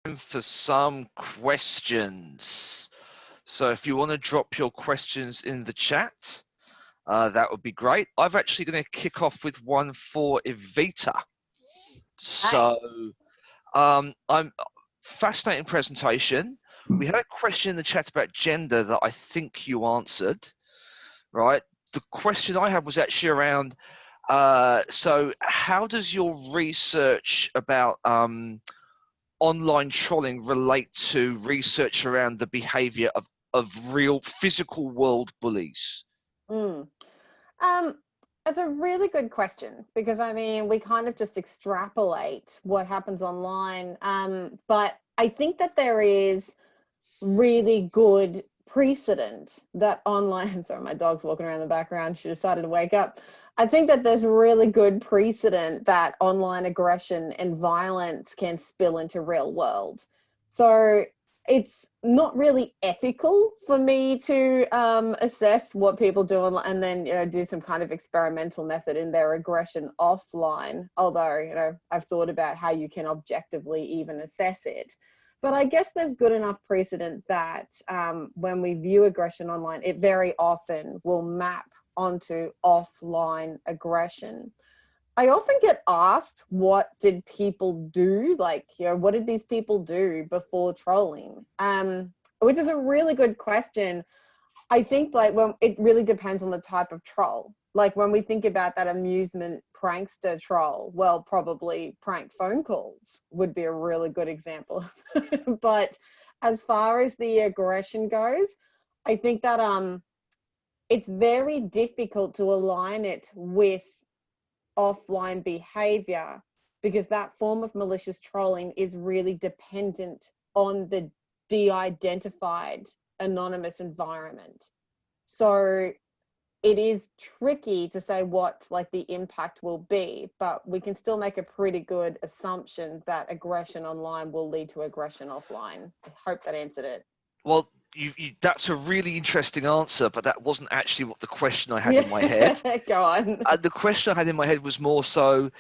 For some questions. So if you want to drop your questions in the chat, that would be great. I'm actually going to kick off with one for Evita. So I'm fascinating presentation. We had a question in the chat about gender that I think you answered, right? The question I had was actually around, so how does your research about online trolling relate to research around the behavior of real physical world bullies? It's a really good question, because I mean, we kind of just extrapolate what happens online. But I think that there is really good precedent that online, sorry, my dog's walking around in the background. She decided to wake up. I think that there's really good precedent that online aggression and violence can spill into real world. So it's not really ethical for me to assess what people do and then, you know, do some kind of experimental method in their aggression offline. Although, you know, I've thought about how you can objectively even assess it. But I guess there's good enough precedent that when we view aggression online, it very often will map onto offline aggression. I often get asked, what did people do? Like, you know, what did these people do before trolling? Which is a really good question. I think, like, well, it really depends on the type of troll. Like, when we think about that amusement prankster troll, well, probably prank phone calls would be a really good example. But as far as the aggression goes, I think that it's very difficult to align it with offline behavior, because that form of malicious trolling is really dependent on the de-identified anonymous environment. So it is tricky to say what, like, the impact will be, but we can still make a pretty good assumption that aggression online will lead to aggression offline. I hope that answered it. Well, that's a really interesting answer, but that wasn't actually what the question I had in my head. Go on. The question I had in my head was more so,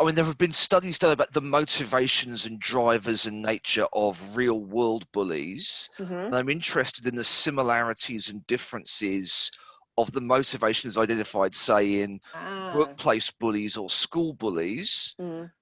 I mean, there have been studies done about the motivations and drivers and nature of real world bullies. And I'm interested in the similarities and differences of the motivations identified, say, in workplace bullies or school bullies,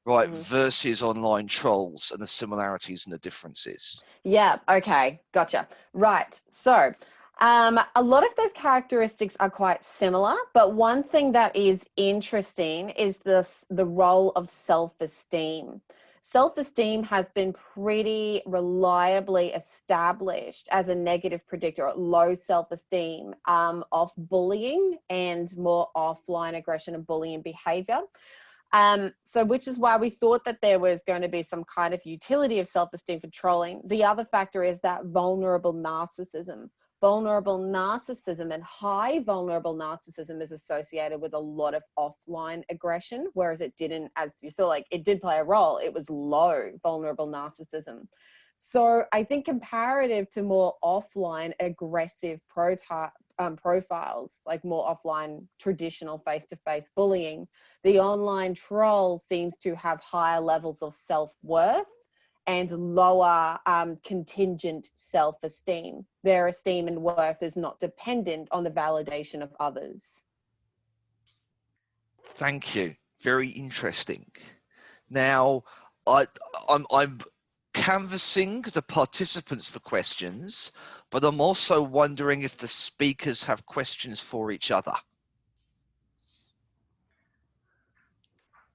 right, versus online trolls, and the similarities and the differences. Yeah, okay, gotcha. Right, so a lot of those characteristics are quite similar, but one thing that is interesting is the role of self-esteem. Self-esteem has been pretty reliably established as a negative predictor, low self-esteem, of bullying and more offline aggression and bullying behavior. So which is why we thought that there was going to be some kind of utility of self-esteem for trolling. The other factor is that vulnerable narcissism. Vulnerable narcissism and high vulnerable narcissism is associated with a lot of offline aggression, whereas it didn't, as you saw, like, it did play a role. It was low vulnerable narcissism. So I think comparative to more offline aggressive profiles, like more offline traditional face-to-face bullying, the online troll seems to have higher levels of self-worth and lower contingent self-esteem. Their esteem and worth is not dependent on the validation of others. Thank you. Very interesting. Now, I'm canvassing the participants for questions, but I'm also wondering if the speakers have questions for each other.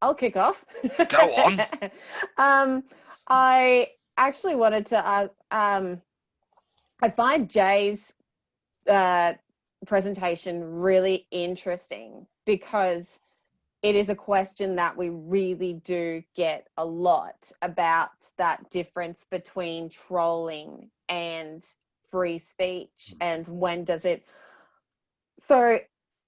I'll kick off. Go on. I actually wanted to I find Jay's presentation really interesting, because it is a question that we really do get a lot, about that difference between trolling and free speech, and when does it. So,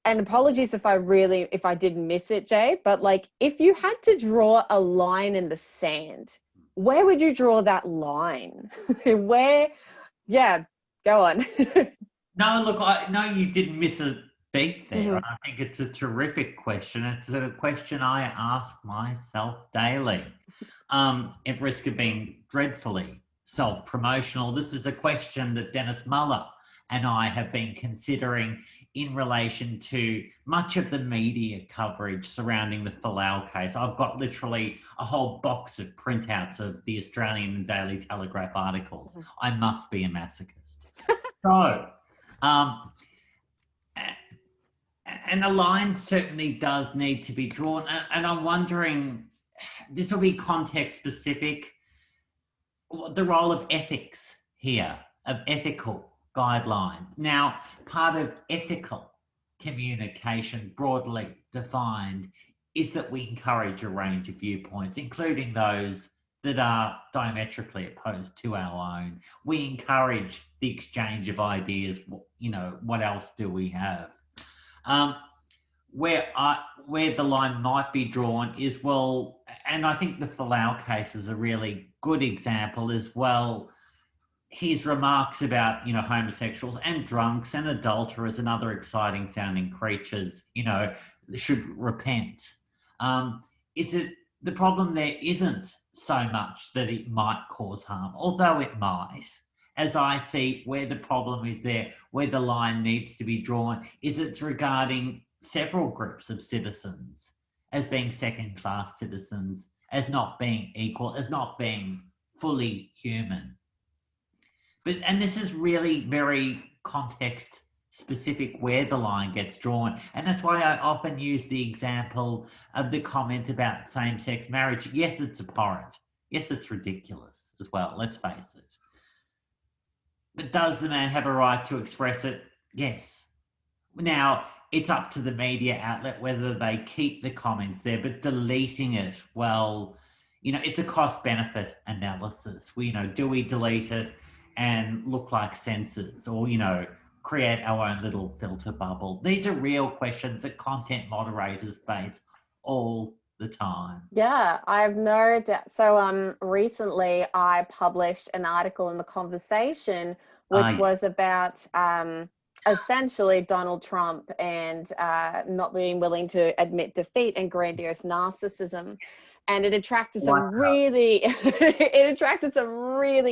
and apologies if I did miss it, Jay, but like, if you had to draw a line in the sand, where would you draw that line? Yeah, go on. No, look, I know you didn't miss a speak there. And I think it's a terrific question. It's a question I ask myself daily, at risk of being dreadfully self-promotional. This is a question that Dennis Muller and I have been considering in relation to much of the media coverage surrounding the Folau case. I've got literally a whole box of printouts of the Australian and Daily Telegraph articles. I must be a masochist. So, and a line certainly does need to be drawn. And I'm wondering, this will be context specific, the role of ethics here, of ethical guidelines. Now, part of ethical communication, broadly defined, is that we encourage a range of viewpoints, including those that are diametrically opposed to our own. We encourage the exchange of ideas. You know, what else do we have? Where the line might be drawn is, well, and I think the Folau case is a really good example as well. His remarks about, you know, homosexuals and drunks and adulterers and other exciting sounding creatures, you know, should repent. Is it the problem there isn't so much that it might cause harm, although it might. As I see where the problem is there, where the line needs to be drawn, is it's regarding several groups of citizens as being second-class citizens, as not being equal, as not being fully human. And this is really very context specific where the line gets drawn. And that's why I often use the example of the comment about same-sex marriage. Yes, it's abhorrent. Yes, it's ridiculous as well, let's face it. But does the man have a right to express it? Yes. Now, it's up to the media outlet whether they keep the comments there, but deleting it, well, you know, it's a cost-benefit analysis. You know, do we delete it and look like censors, or, you know, create our own little filter bubble? These are real questions that content moderators face all the time. Yeah, I have no doubt. So recently I published an article in The Conversation, which was about essentially Donald Trump and not being willing to admit defeat and grandiose narcissism. And it attracted some really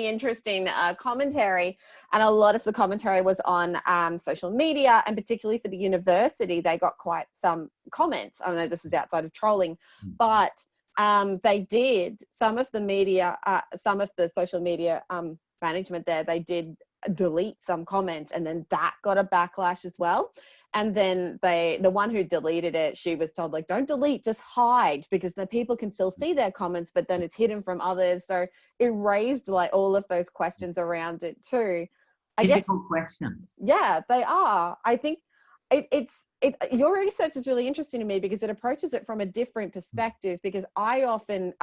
interesting commentary. And a lot of the commentary was on social media, and particularly for the university, they got quite some comments. I know this is outside of trolling, but they did, some of the media, some of the social media management there, they did delete some comments, and then that got a backlash as well. And then the one who deleted it, she was told, like, don't delete, just hide, because the people can still see their comments, but then it's hidden from others. So it raised like all of those questions around it too. I guess questions. Yeah, they are. I think your research is really interesting to me because it approaches it from a different perspective, because I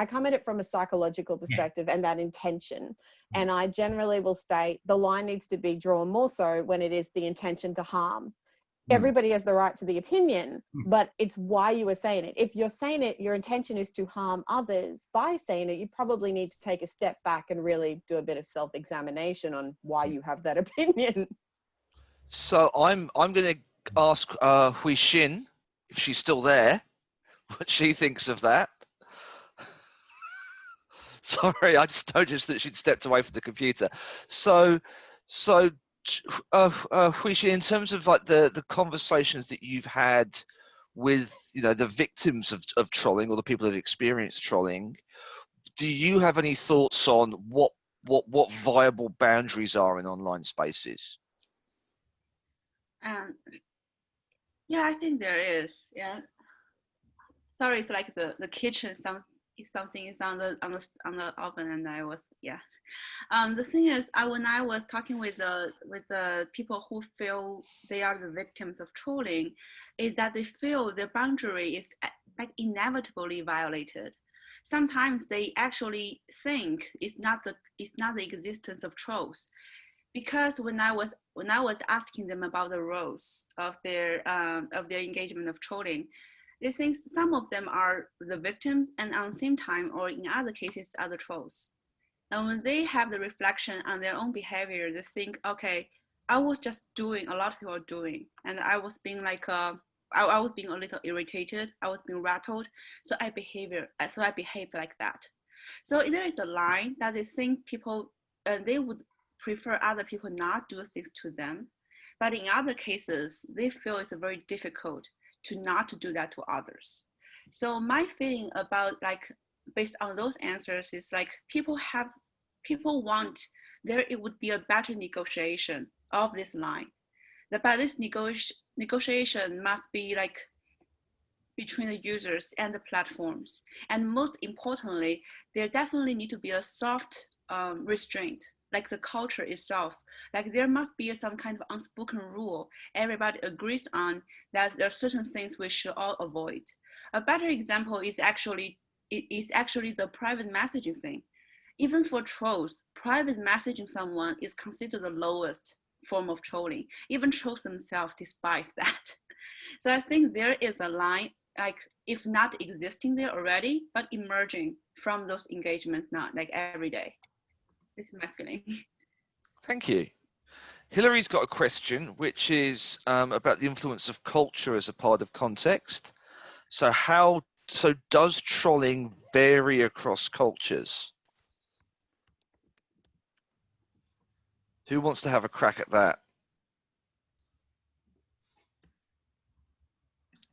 come at it from a psychological perspective and that intention. And I generally will state the line needs to be drawn more so when it is the intention to harm. Everybody has the right to the opinion, but it's why you are saying it. If you're saying it, your intention is to harm others by saying it, you probably need to take a step back and really do a bit of self-examination on why you have that opinion. So I'm going to ask Huixin, if she's still there, what she thinks of that. Sorry, I just noticed that she'd stepped away from the computer. So Huixin, in terms of like the conversations that you've had with, you know, the victims of trolling, or the people that have experienced trolling, do you have any thoughts on what viable boundaries are in online spaces? Yeah, I think there is. Yeah. Sorry, it's like the kitchen. Something is on the oven, and I was the thing is, when I was talking with the people who feel they are the victims of trolling, is that they feel their boundary is like inevitably violated. Sometimes they actually think it's not the existence of trolls, because when I was asking them about the roles of their engagement of trolling, they think some of them are the victims, and at the same time, or in other cases, are the trolls. And when they have the reflection on their own behavior, they think, okay, I was just doing a lot of people are doing, and I was being like I was being a little irritated. I was being rattled, so I behaved like that. So there is a line that they think people they would prefer other people not do things to them, but in other cases they feel it's very difficult to not to do that to others. So my feeling about like based on those answers is like people want there it would be a better negotiation of this line. But this negotiation must be like between the users and the platforms. And most importantly, there definitely need to be a soft restraint, like the culture itself. Like there must be some kind of unspoken rule everybody agrees on that there are certain things we should all avoid. A better example is actually the private messaging thing. Even for trolls, private messaging someone is considered the lowest form of trolling. Even trolls themselves despise that. So I think there is a line, like if not existing there already, but emerging from those engagements now, like every day. This is my feeling. Thank you. Hillary's got a question, which is about the influence of culture as a part of context. So does trolling vary across cultures? Who wants to have a crack at that?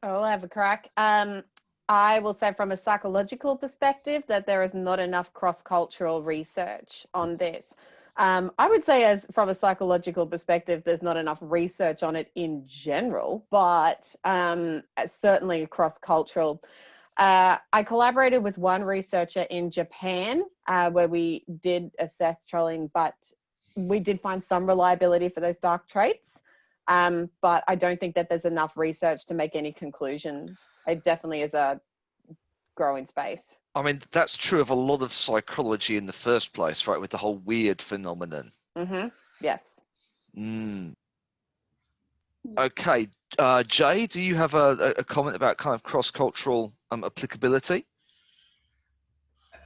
I'll have a crack. I will say from a psychological perspective that there is not enough cross-cultural research on this. I would say from a psychological perspective, there's not enough research on it in general, but certainly cross-cultural. I collaborated with one researcher in Japan where we did assess trolling, but we did find some reliability for those dark traits. But I don't think that there's enough research to make any conclusions. It definitely is a growing space. I mean, that's true of a lot of psychology in the first place, right? With the whole weird phenomenon. Mm-hmm. Yes. Okay. Jay, do you have a comment about kind of cross-cultural applicability?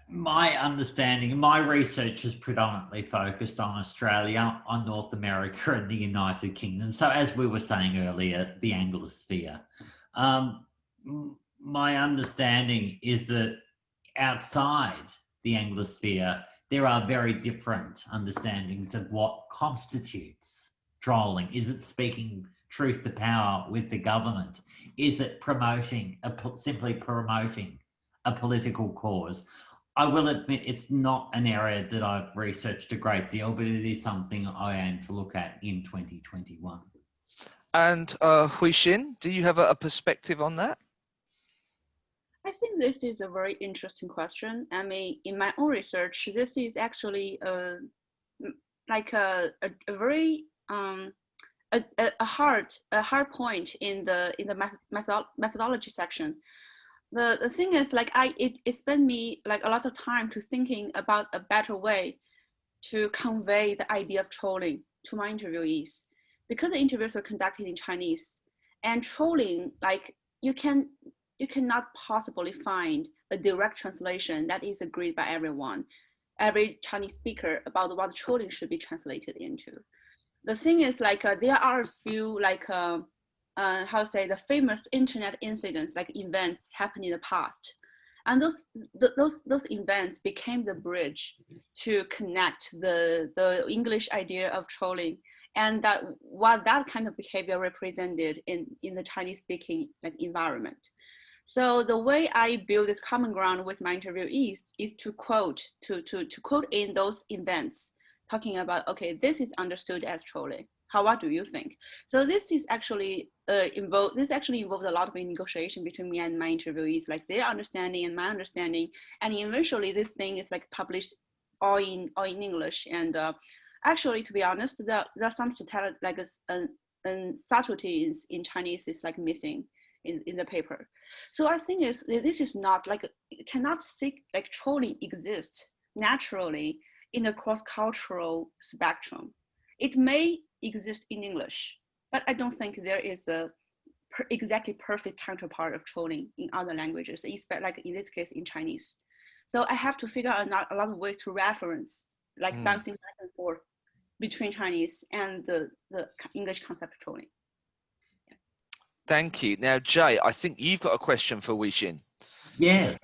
My understanding, my research is predominantly focused on Australia, on North America and the United Kingdom. So as we were saying earlier, the Anglosphere. My understanding is that outside the Anglosphere, there are very different understandings of what constitutes trolling. Is it speaking truth to power with the government? Is it simply promoting a political cause? I will admit it's not an area that I've researched a great deal, but it is something I aim to look at in 2021. And Huixin, do you have a perspective on that? I think this is a very interesting question. I mean, in my own research, this is actually a very a hard point in the methodology section. The thing is, like it spent me like a lot of time to thinking about a better way to convey the idea of trolling to my interviewees, because the interviews were conducted in Chinese, and trolling, like you cannot possibly find a direct translation that is agreed by every Chinese speaker about what trolling should be translated into. The thing is, like there are a few like the famous internet incidents, like events happened in the past, and those events became the bridge to connect the English idea of trolling and that what that kind of behavior represented in the Chinese speaking like environment. So the way I build this common ground with my interviewees is to quote in those events, talking about, okay, this is understood as trolling. What do you think? So this is actually involved a lot of negotiation between me and my interviewees, like their understanding and my understanding, and eventually this thing is like published all in English. And actually, to be honest, there are some subtleties in Chinese is like missing in the paper. So I think this is not like, cannot seek like trolling exist naturally in the cross-cultural spectrum. It may exist in English, but I don't think there is a exactly perfect counterpart of trolling in other languages, especially like in this case in Chinese. So I have to figure out a lot of ways to reference, like bouncing back and forth between Chinese and the English concept of trolling. Thank you. Now, Jay, I think you've got a question for Huixin. Yes,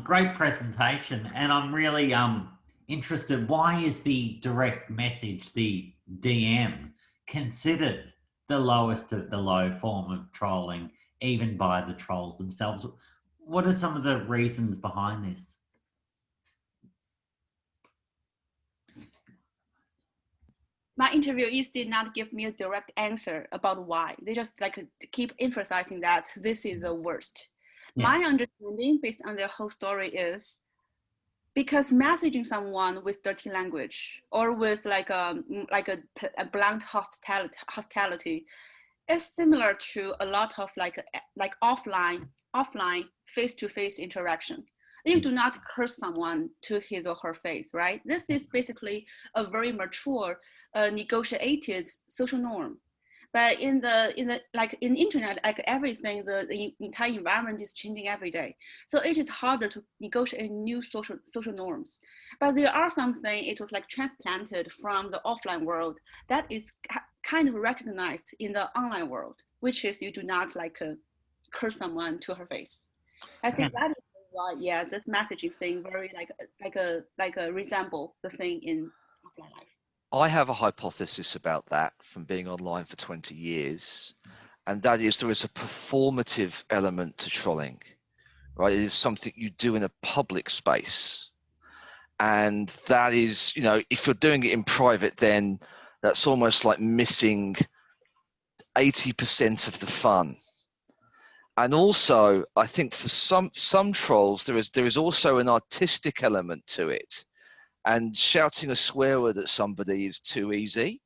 great presentation, and I'm really interested. Why is the direct message, the DM, considered the lowest of the low form of trolling, even by the trolls themselves? What are some of the reasons behind this? My interviewees did not give me a direct answer about why. They just like keep emphasizing that this is the worst. Yeah. My understanding based on their whole story is because messaging someone with dirty language or with like a blunt hostility is similar to a lot of like offline face-to-face interaction. You do not curse someone to his or her face, right? This is basically a very mature, negotiated social norm. But in the internet, like everything, the entire environment is changing every day. So it is harder to negotiate new social norms. But there are something, it was like transplanted from the offline world that is kind of recognized in the online world, which is you do not like curse someone to her face. I think that is why, yeah, this messaging thing very like a resemble the thing in offline life. I have a hypothesis about that from being online for 20 years, and that is there is a performative element to trolling, right? It is something you do in a public space. And that is, you know, if you're doing it in private, then that's almost like missing 80% of the fun. And also, I think for some trolls, there is also an artistic element to it. And shouting a swear word at somebody is too easy.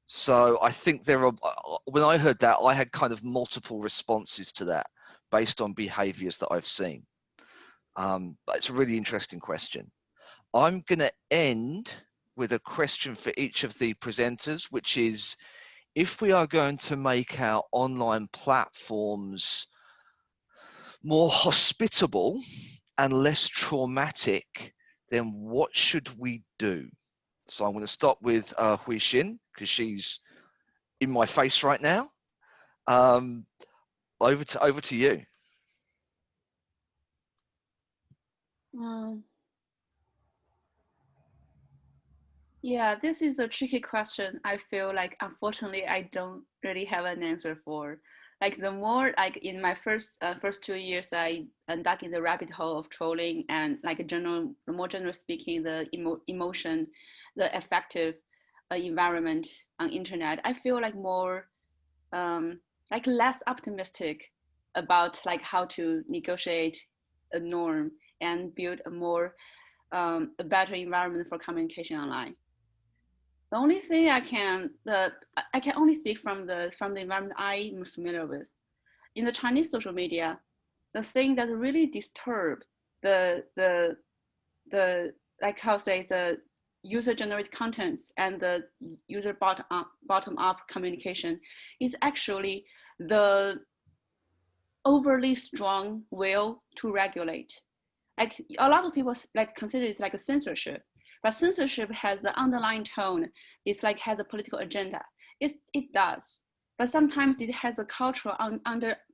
So I think when I heard that, I had kind of multiple responses to that based on behaviors that I've seen. But it's a really interesting question. I'm going to end with a question for each of the presenters, which is, if we are going to make our online platforms more hospitable and less traumatic, then what should we do? So I'm going to start with Huixin, because she's in my face right now. Over to you. Yeah, this is a tricky question. I feel like, unfortunately, I don't really have an answer for. Like the more, like in my first 2 years, I dug in the rabbit hole of trolling and like more generally speaking, the emotion, the affective environment on internet. I feel like more, like less optimistic about like how to negotiate a norm and build a more, a better environment for communication online. The only thing I can only speak from the environment I'm familiar with. In the Chinese social media, the thing that really disturb the like how say the user generated contents and the user bottom up communication is actually the overly strong will to regulate. Like a lot of people like consider it like a censorship. But censorship has the underlying tone. It's like has a political agenda. It does, but sometimes it has a cultural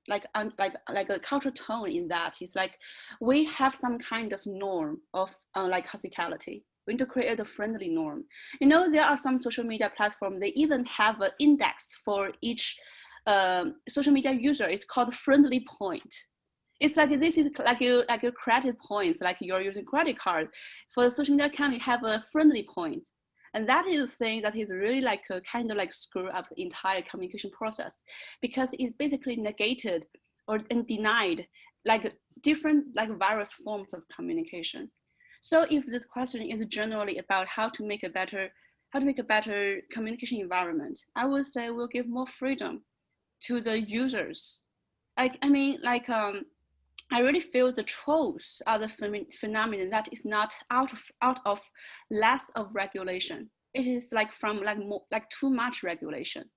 like a cultural tone in that. It's like we have some kind of norm of like hospitality. We need to create a friendly norm. You know, there are some social media platforms. They even have an index for each social media user. It's called friendly point. It's like this is like your credit points, like you're using credit card. For the social media account, you have a friendly point. And that is the thing that is really like a kind of like screw up the entire communication process, because it's basically negated and denied like different like various forms of communication. So if this question is generally about how to make a better communication environment, I would say we'll give more freedom to the users. I really feel the trolls are the phenomenon that is not out of less of regulation. It is like from like too much regulation.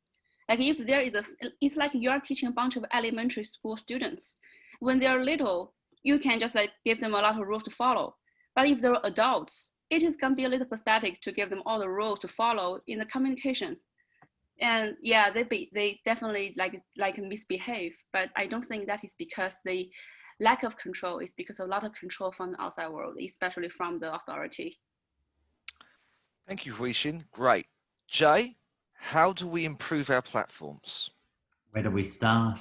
Like if there is it's like you're teaching a bunch of elementary school students. When they're little, you can just like give them a lot of rules to follow. But if they're adults, it is going to be a little pathetic to give them all the rules to follow in the communication. And yeah, they definitely like misbehave, but I don't think that is because they lack of control. It's because of a lot of control from the outside world, especially from the authority. Thank you, Huixin. Great. Jay, how do we improve our platforms? Where do we start?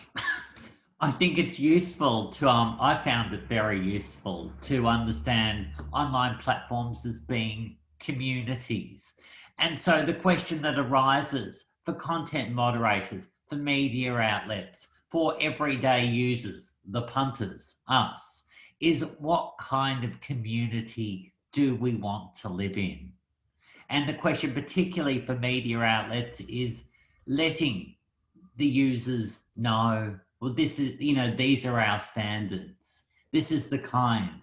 I think it's useful to, I found it very useful to understand online platforms as being communities. And so the question that arises for content moderators, for media outlets, for everyday users, the punters, us, is what kind of community do we want to live in? And the question particularly for media outlets is letting the users know, well, this is, you know, these are our standards. This is the kind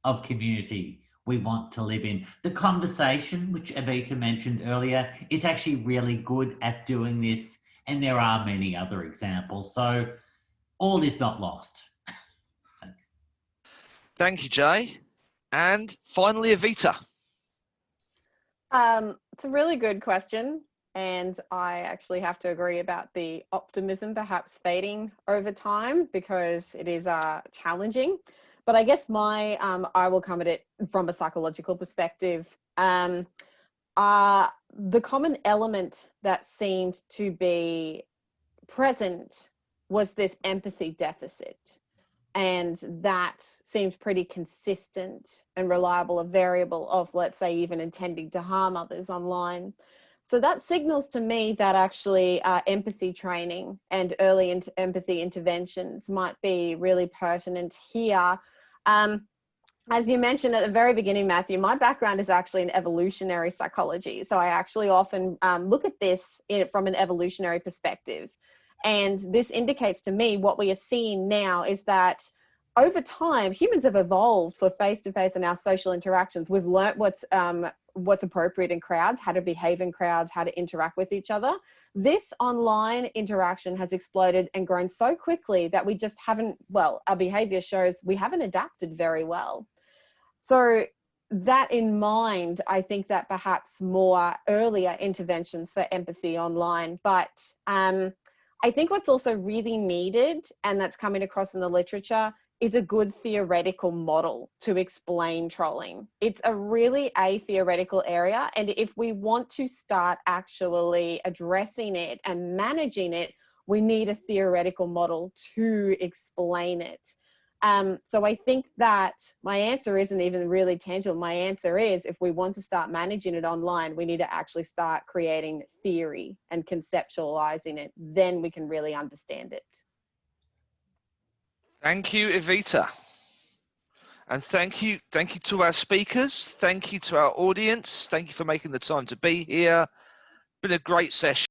of community we want to live in. The conversation, which Evita mentioned earlier, is actually really good at doing this. And there are many other examples. So all is not lost. Thank you, Jay. And finally, Evita. It's a really good question. And I actually have to agree about the optimism perhaps fading over time because it is challenging. But I guess I will come at it from a psychological perspective. The common element that seemed to be present was this empathy deficit. And that seemed pretty consistent and reliable, a variable of, let's say, even intending to harm others online. So that signals to me that actually empathy training and early empathy interventions might be really pertinent here. As you mentioned at the very beginning, Matthew, my background is actually in evolutionary psychology. So I actually often look at this from an evolutionary perspective. And this indicates to me what we are seeing now is that over time, humans have evolved for face-to-face and our social interactions. We've learnt what's appropriate in crowds, how to behave in crowds, how to interact with each other. This online interaction has exploded and grown so quickly that we just haven't, well, our behavior shows we haven't adapted very well. So that in mind, I think that perhaps more earlier interventions for empathy online, but I think what's also really needed, and that's coming across in the literature, is a good theoretical model to explain trolling. It's a really theoretical area. And if we want to start actually addressing it and managing it, we need a theoretical model to explain it. So I think that my answer isn't even really tangible. My answer is, if we want to start managing it online, we need to actually start creating theory and conceptualizing it. Then we can really understand it. Thank you, Evita. And thank you to our speakers. Thank you to our audience. Thank you for making the time to be here. Been a great session.